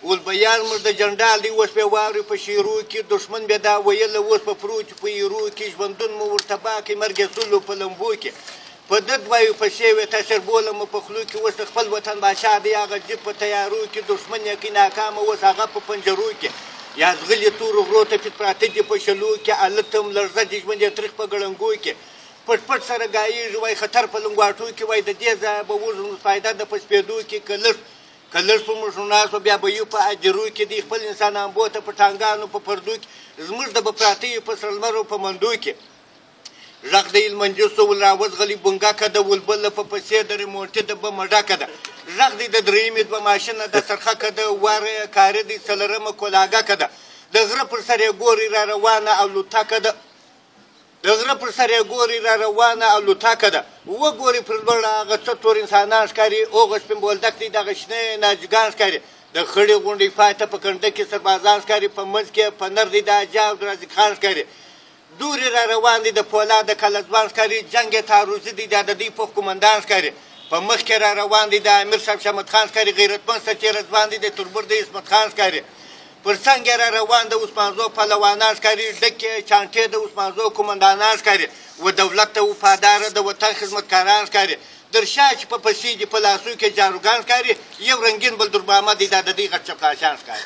ولبیان مر د جنډال دی اوس په واوري په شیرو کې دښمن بیا دا ویله اوس په پرو چې په ایرو کې ژوندون مو ورته باقي مرګ سلو په لمبو کې په دد وایو په شیوې تاثیر بولم په خلو کې اوس خپل وطن بادشاه دی هغه جیب په تیارو کې دښمن یې ناکامه اوس هغه په پنجرو کې یا زغلې تورو غرو ته پټ پراته دي په شلو کې التم لړزه د ژوند یې تریخ په ګړنګو کې پټ پټ سره ګایېږي وای خطر په لنګواټو کې وای د دې ځایه به وژنو فایده د په سپېدو کې که لږ په موږ ناستو بیا به یو په اجرو کې دی خپل انسانان بوته په ټانګانو په پردو کې زموږ د به پراته یو په سره لمرو په منډو کې غږ د هلمندي سول راوزغلي بونګکه د ولبله په پسې د ریموټي د بمه ډکه ده غږ دی د درېیمې دوه ماشینه د څرخکه د واره کاري دی څلرمه کولاګکه ده د غره پر سر یې ګوري را روانه او لوتکه ده د غره پر سر یې ګوري را روانه او لوتکه ده وګوري پر لوړ هغه څه تور انسانان ښکاري هغه سپین بولدک دی دغه شنه ناجګان ښکاري د خړې غونډۍ پای ته په کنډه کې سربازان ښکاري په منځ کې په نر دی د حاجي عبدالرزاق خان ښکاري دورې را روان دي د پولاد د کلزبان ښکاري جنګ یې تعرضي دی دا د دوی پوخ قمندان ښکاري په مخ کې را روان دي د امیر صاحب شمت خان ښکاري غیرتمند سچې رضوان دي د تربور د عصمت خان ښکاري پر څنګ یې را روان د عثمانزو پهلوانان ښکاري ډکې چانټې د عثمانزو قمندانان ښکاري و دولت ته وفاداره د وطن خدمتکاران ښکاري در شا چې په پسې دي په لاسو کې جاروګان ښکاري یو رنګین بل دربامه دی دا د دوی غټ چپړاشان ښکاري